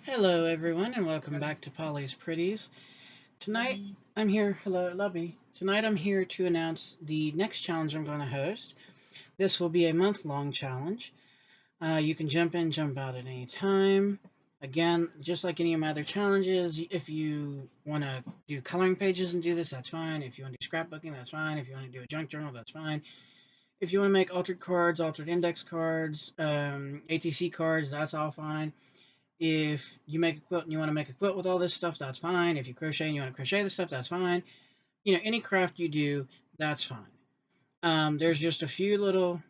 Hello, everyone, and welcome back to Polly's Pretties. Tonight, I'm here. Hello, Lubby. Tonight, I'm here to announce the next challenge I'm going to host. This will be a month-long challenge. You can jump in, jump out at any time. Again, just like any of my other challenges, if you want to do coloring pages and do this, that's fine. If you want to do scrapbooking, that's fine. If you want to do a junk journal, that's fine. If you want to make altered cards, altered index cards, ATC cards, that's all fine. If you make a quilt and you want to make a quilt with all this stuff, that's fine. If you crochet and you want to crochet this stuff, that's fine. Any craft you do, that's fine. There's just a few little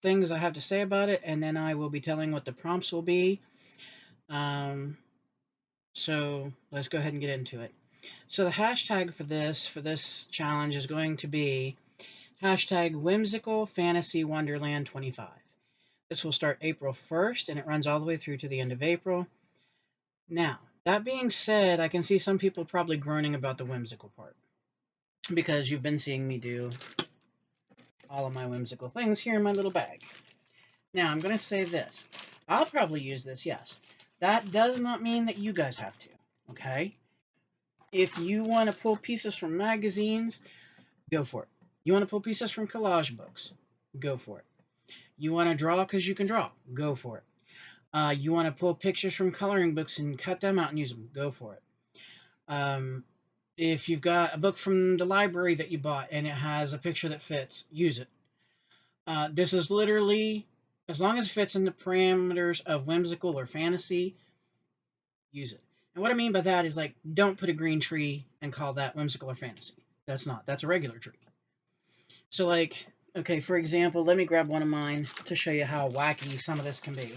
things I have to say about it, and then I will be telling what the prompts will be. Um, so let's go ahead and get into it. So the hashtag for this challenge is going to be hashtag whimsical fantasy wonderland 25. This will start April 1st and it runs all the way through to the end of April. Now, that being said, I can see some people probably groaning about the whimsical part because you've been seeing me do all of my whimsical things here in my little bag. Now, I'm going to say this. I'll probably use this, yes. That does not mean that you guys have to, okay? If you want to pull pieces from magazines, go for it. You want to pull pieces from collage books, go for it. You want to draw because you can draw, go for it. You want to pull pictures from coloring books and cut them out and use them, go for it. If you've got a book from the library that you bought and it has a picture that fits, use it. This is literally, as long as it fits in the parameters of whimsical or fantasy, use it. And what I mean by that is like, don't put a green tree and call that whimsical or fantasy. That's a regular tree. So like, okay, for example, let me grab one of mine to show you how wacky some of this can be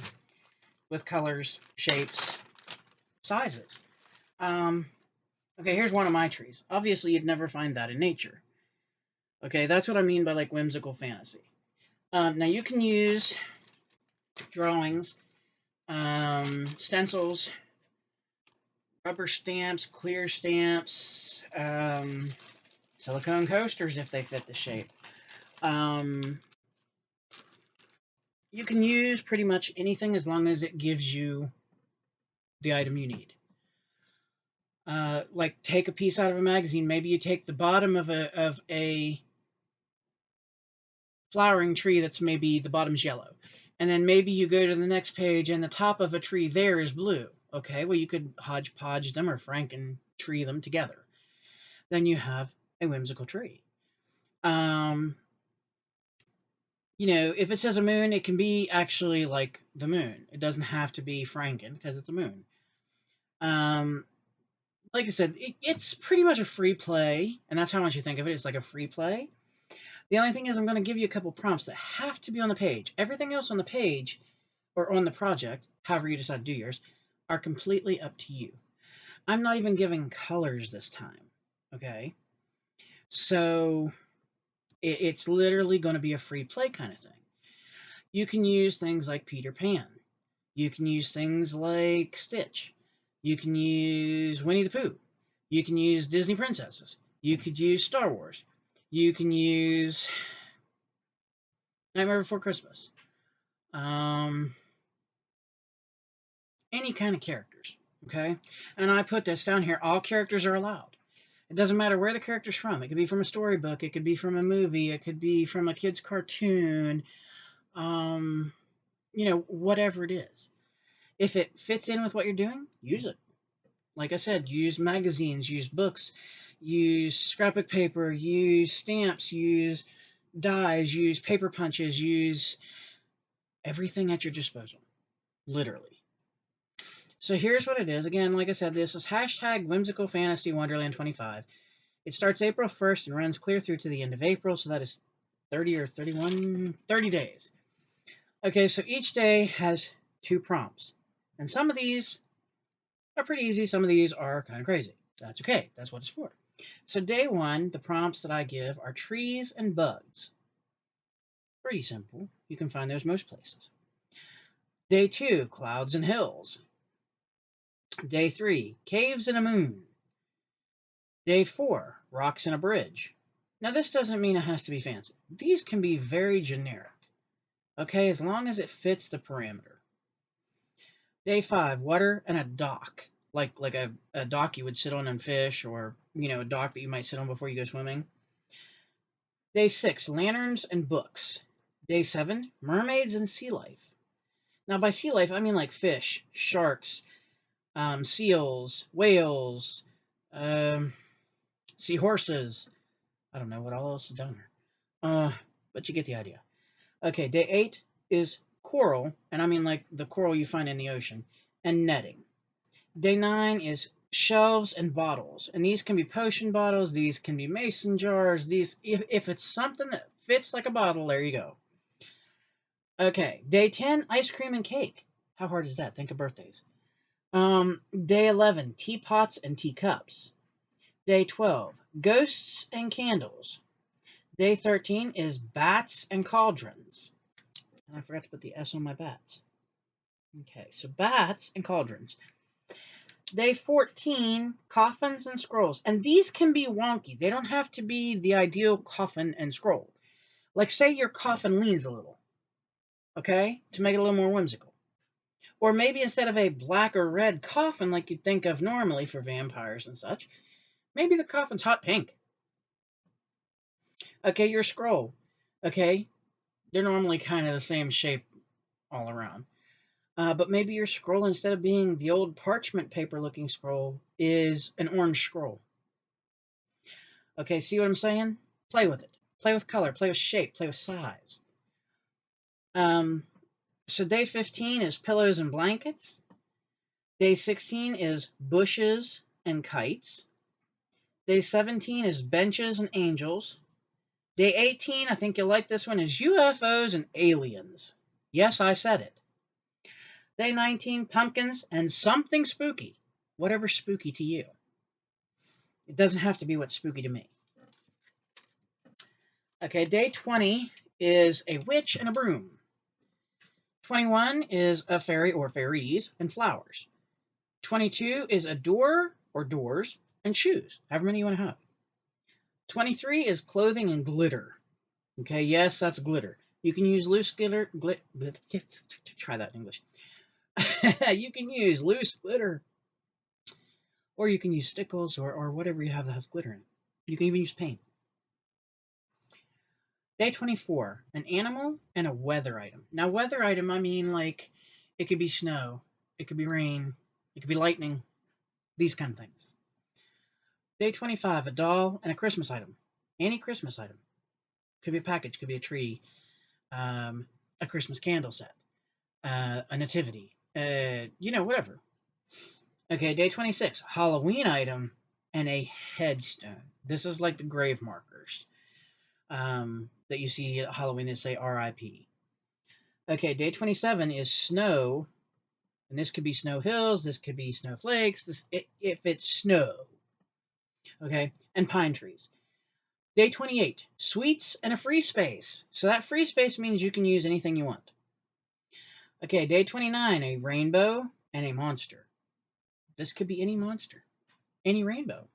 with colors, shapes, sizes. Okay, here's one of my trees. Obviously, you'd never find that in nature. Okay, that's what I mean by like whimsical fantasy. Now you can use drawings, stencils, rubber stamps, clear stamps, silicone coasters if they fit the shape. You can use pretty much anything as long as it gives you the item you need. Like take a piece out of a magazine. Maybe you take the bottom of a flowering tree that's maybe the bottom's yellow. And then maybe you go to the next page and the top of a tree there is blue. Okay, well, you could hodgepodge them or Franken tree them together. Then you have a whimsical tree. If it says a moon, it can be actually like the moon. It doesn't have to be Franken because it's a moon. Like I said, it's pretty much a free play, and that's how much you think of it. It's like a free play. The only thing is I'm going to give you a couple prompts that have to be on the page. Everything else on the page, or on the project, however you decide to do yours, are completely up to you. I'm not even giving colors this time, okay? So it's literally going to be a free play kind of thing. You can use things like Peter Pan. You can use things like Stitch. You can use Winnie the Pooh. You can use Disney princesses. You could use Star Wars. You can use Nightmare Before Christmas. Any kind of characters, okay? And I put this down here. All characters are allowed. It doesn't matter where the character's from. It could be from a storybook. It could be from a movie. It could be from a kid's cartoon. Whatever it is. If it fits in with what you're doing, use it. Like I said, use magazines, use books, use scrapbook paper, use stamps, use dies, use paper punches, use everything at your disposal. Literally. So here's what it is. Again, like I said, this is hashtag whimsical fantasy wonderland 25. It starts April 1st and runs clear through to the end of April, so that is 30 or 31, 30 days. Okay, so each day has 2 prompts. And some of these are pretty easy, some of these are kind of crazy. That's okay, that's what it's for. So day 1, the prompts that I give are trees and bugs. Pretty simple. You can find those most places. Day 2, clouds and hills. Day 3, caves and a moon. Day 4, rocks and a bridge. Now this doesn't mean it has to be fancy. These can be very generic. Okay, as long as it fits the parameter. Day 5, water and a dock. Like a dock you would sit on and fish, or, a dock that you might sit on before you go swimming. Day 6, lanterns and books. Day 7, mermaids and sea life. Now, by sea life, I mean like fish, sharks, seals, whales, um, seahorses. I don't know what all else is down there. But you get the idea. Okay, day 8 is coral, and I mean like the coral you find in the ocean, and netting. Day 9 is shelves and bottles, and these can be potion bottles, these can be mason jars, if it's something that fits like a bottle, there you go. Okay, day 10, ice cream and cake. How hard is that? Think of birthdays. Day 11, teapots and teacups. Day 12, ghosts and candles. Day 13 is bats and cauldrons. And I forgot to put the S on my bats. Okay, so bats and cauldrons. Day 14, coffins and scrolls. And these can be wonky. They don't have to be the ideal coffin and scroll. Like, say your coffin leans a little, okay, to make it a little more whimsical. Or maybe instead of a black or red coffin like you'd think of normally for vampires and such, maybe the coffin's hot pink. Okay, your scroll. Okay, they're normally kind of the same shape all around. But maybe your scroll, instead of being the old parchment paper looking scroll, is an orange scroll. Okay, see what I'm saying? Play with it. Play with color, play with shape, play with size. So day 15 is pillows and blankets. Day 16 is bushes and kites. Day 17 is benches and angels. Day 18, I think you'll like this one, is UFOs and aliens. Yes, I said it. Day 19, pumpkins and something spooky. Whatever's spooky to you. It doesn't have to be what's spooky to me. Okay, day 20 is a witch and a broom. 21 is a fairy or fairies and flowers. 22 is a door or doors and shoes, however many you want to have. 23 is clothing and glitter. Okay, yes, that's glitter. You can use loose glitter. Try that in English. You can use loose glitter, or you can use stickles, or whatever you have that has glitter in it. You can even use paint. Day 24, an animal and a weather item. Now, weather item, I mean like it could be snow, it could be rain, it could be lightning, these kind of things. Day 25, a doll and a Christmas item. Any Christmas item. Could be a package, could be a tree, a Christmas candle set, a nativity, whatever. Okay, day 26, Halloween item and a headstone. This is like the grave markers that you see at Halloween that say R.I.P. Okay, day 27 is snow, and this could be snow hills, this could be snowflakes, if it's snow. Okay, and pine trees. Day 28, sweets and a free space. So that free space means you can use anything you want. Okay, day 29, a rainbow and a monster. This could be any monster, any rainbow.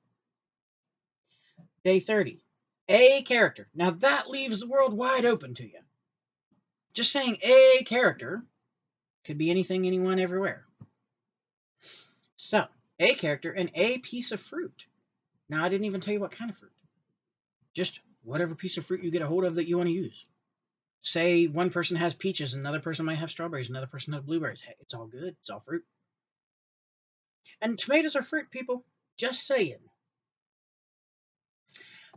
Day 30, a character. Now that leaves the world wide open to you. Just saying a character could be anything, anyone, everywhere. So, a character and a piece of fruit. Now, I didn't even tell you what kind of fruit. Just whatever piece of fruit you get a hold of that you want to use. Say one person has peaches, another person might have strawberries, another person has blueberries. Hey, it's all good. It's all fruit. And tomatoes are fruit, people. Just saying.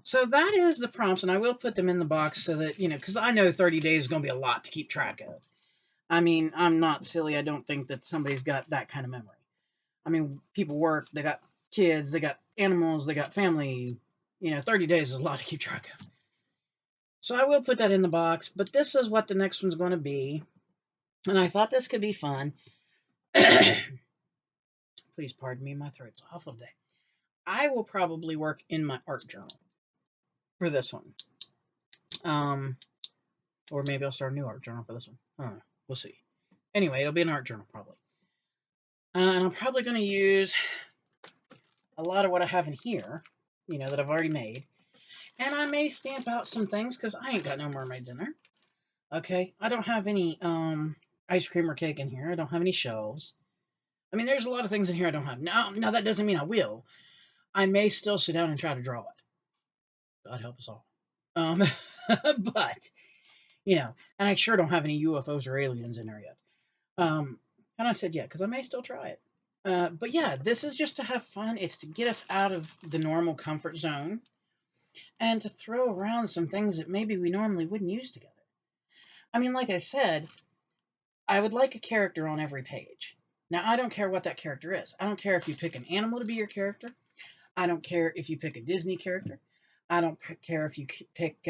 So that is the prompts, and I will put them in the box so that, because I know 30 days is going to be a lot to keep track of. I mean, I'm not silly. I don't think that somebody's got that kind of memory. I mean, people work, they got kids, they got animals, they got family. 30 days is a lot to keep track of. So I will put that in the box, but this is what the next one's going to be. And I thought this could be fun. Please pardon me, my throat's awful today. I will probably work in my art journal for this one. Or maybe I'll start a new art journal for this one. I don't know. We'll see. Anyway, it'll be an art journal probably. And I'm probably going to use a lot of what I have in here, that I've already made. And I may stamp out some things because I ain't got no mermaids in there. Okay, I don't have any ice cream or cake in here. I don't have any shelves. I mean, there's a lot of things in here I don't have. Now that doesn't mean I will. I may still sit down and try to draw it. God help us all. Um, but and I sure don't have any UFOs or aliens in there yet. Um, and I said yeah because I may still try it. But yeah, this is just to have fun. It's to get us out of the normal comfort zone and to throw around some things that maybe we normally wouldn't use together. I mean, like I said, I would like a character on every page. Now, I don't care what that character is. I don't care if you pick an animal to be your character. I don't care if you pick a Disney character. I don't care if you pick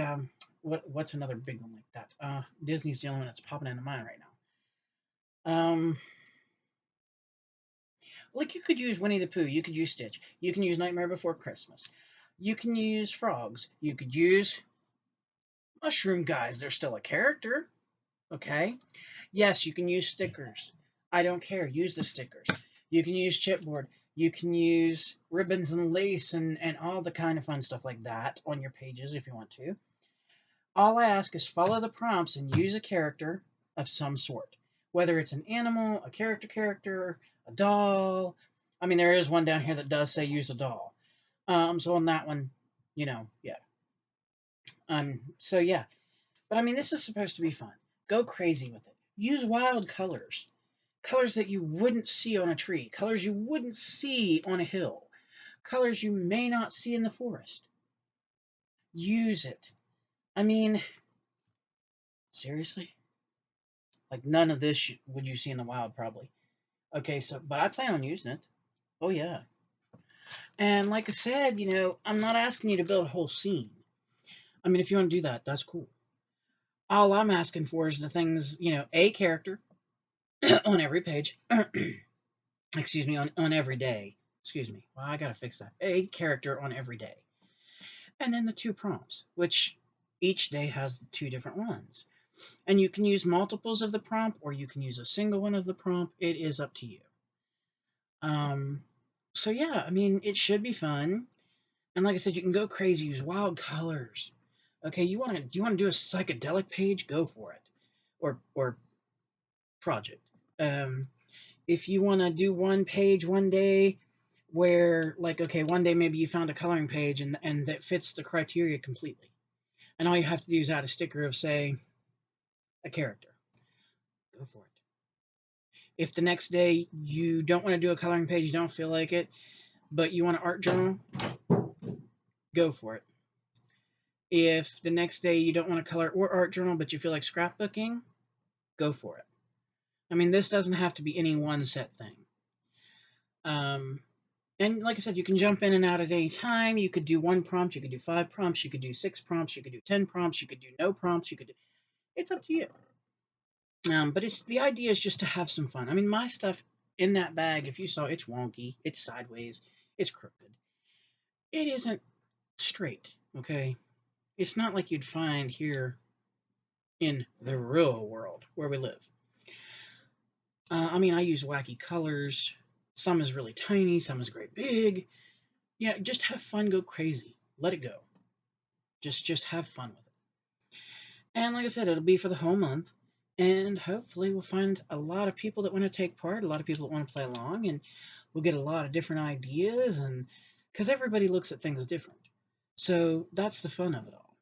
what's another big one like that. Disney's the only one that's popping into mind right now. Like you could use Winnie the Pooh. You could use Stitch. You can use Nightmare Before Christmas. You can use frogs. You could use mushroom guys. They're still a character. Okay. Yes, you can use stickers. I don't care. Use the stickers. You can use chipboard. You can use ribbons and lace and all the kind of fun stuff like that on your pages if you want to. All I ask is follow the prompts and use a character of some sort. Whether it's an animal, a character, a doll. I mean, there is one down here that does say use a doll. So on that one, yeah. So yeah. But I mean, this is supposed to be fun. Go crazy with it. Use wild colors. Colors that you wouldn't see on a tree. Colors you wouldn't see on a hill. Colors you may not see in the forest. Use it. I mean, seriously? Like none of this would you see in the wild, probably. Okay, but I plan on using it. Oh yeah. And like I said, I'm not asking you to build a whole scene. I mean, if you want to do that, that's cool. All I'm asking for is the things, a character on every page. Excuse me, on every day. Excuse me. Well, I gotta fix that. A character on every day. And then the two prompts, which each day has the two different ones. And you can use multiples of the prompt or you can use a single one of the prompt. It is up to you. Um, so yeah, I mean, it should be fun. And like I said, you can go crazy, use wild colors. Okay, you want to do a psychedelic page? Go for it. Or project. Um, if you want to do one page one day where like okay, one day maybe you found a coloring page and that fits the criteria completely. And all you have to do is add a sticker of say a character. Go for it. If the next day you don't want to do a coloring page, you don't feel like it, but you want an art journal, go for it. If the next day you don't want to color or art journal, but you feel like scrapbooking, go for it. I mean, this doesn't have to be any one set thing. Um, and like I said, you can jump in and out at any time. You could do one prompt, you could do 5 prompts, you could do 6 prompts, you could do 10 prompts, you could do no prompts, it's up to you. But the idea is just to have some fun. I mean, my stuff in that bag, if you saw, it's wonky, it's sideways, it's crooked. It isn't straight, okay? It's not like you'd find here in the real world where we live. I mean, I use wacky colors. Some is really tiny, some is great big. Yeah, just have fun, go crazy. Let it go. Just have fun with it. And like I said, it'll be for the whole month. And hopefully we'll find a lot of people that want to take part, a lot of people that want to play along, and we'll get a lot of different ideas and because everybody looks at things different. So that's the fun of it all.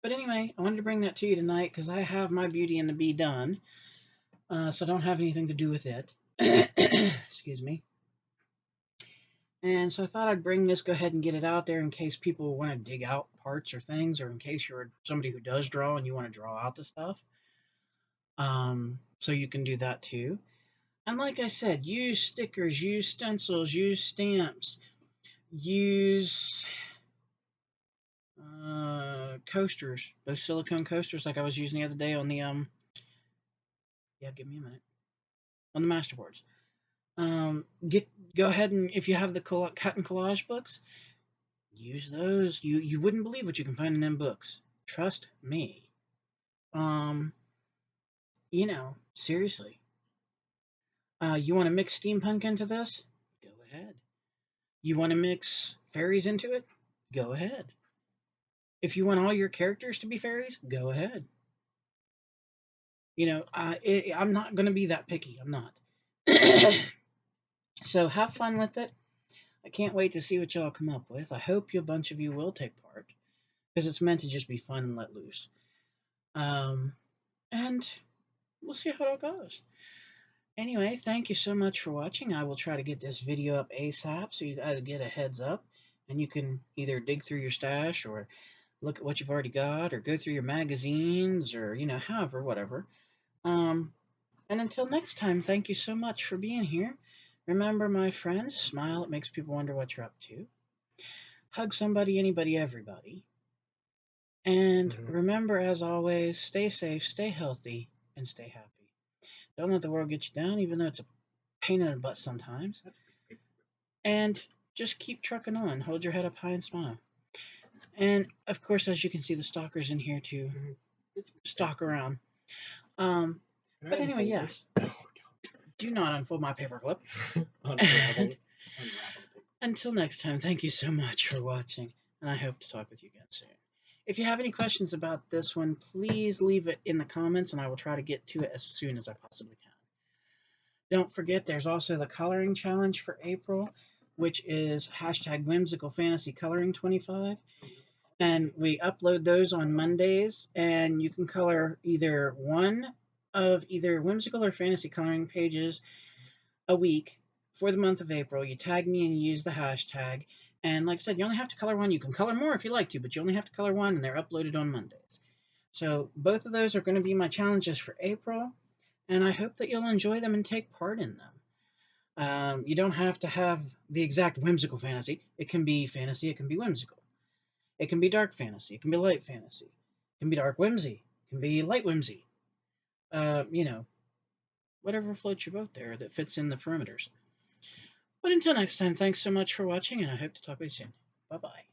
But anyway, I wanted to bring that to you tonight because I have my Beauty and the Bee done. So I don't have anything to do with it. Excuse me. And so I thought I'd bring this, go ahead and get it out there in case people want to dig out parts or things, or in case you're somebody who does draw and you want to draw out the stuff. So you can do that too. And like I said, use stickers, use stencils, use stamps, use coasters, those silicone coasters like I was using the other day on the yeah, give me a minute, on the masterboards. Go ahead and if you have the cut and collage books, use those. You wouldn't believe what you can find in them books. Trust me. Um, seriously. You want to mix steampunk into this? Go ahead. You want to mix fairies into it? Go ahead. If you want all your characters to be fairies, go ahead. I'm not going to be that picky. I'm not. So have fun with it. I can't wait to see what y'all come up with. I hope a bunch of you will take part because it's meant to just be fun and let loose. And we'll see how it goes. Anyway, thank you so much for watching. I will try to get this video up ASAP so you guys get a heads up and you can either dig through your stash or look at what you've already got or go through your magazines or, however, whatever. And until next time, thank you so much for being here. Remember, my friends, smile. It makes people wonder what you're up to. Hug somebody, anybody, everybody. And remember, as always, stay safe, stay healthy, and stay happy. Don't let the world get you down, even though it's a pain in the butt sometimes. And just keep trucking on. Hold your head up high and smile. And, of course, as you can see, the stalkers in here to stalk around. But anyway, yes. Do not unfold my paperclip. Unravel it. Until next time, thank you so much for watching, and I hope to talk with you again soon. If you have any questions about this one, please leave it in the comments, and I will try to get to it as soon as I possibly can. Don't forget, there's also the coloring challenge for April, which is #WhimsicalFantasyColoring25. And we upload those on Mondays, and you can color either one of either whimsical or fantasy coloring pages a week for the month of April. You tag me and you use the hashtag. And like I said, you only have to color one. You can color more if you like to, but you only have to color one, and they're uploaded on Mondays. So both of those are going to be my challenges for April, and I hope that you'll enjoy them and take part in them. You don't have to have the exact whimsical fantasy. It can be fantasy, it can be whimsical. It can be dark fantasy, it can be light fantasy. It can be dark whimsy, it can be light whimsy. Whatever floats your boat there that fits in the parameters. But until next time, thanks so much for watching, and I hope to talk with you soon. Bye-bye.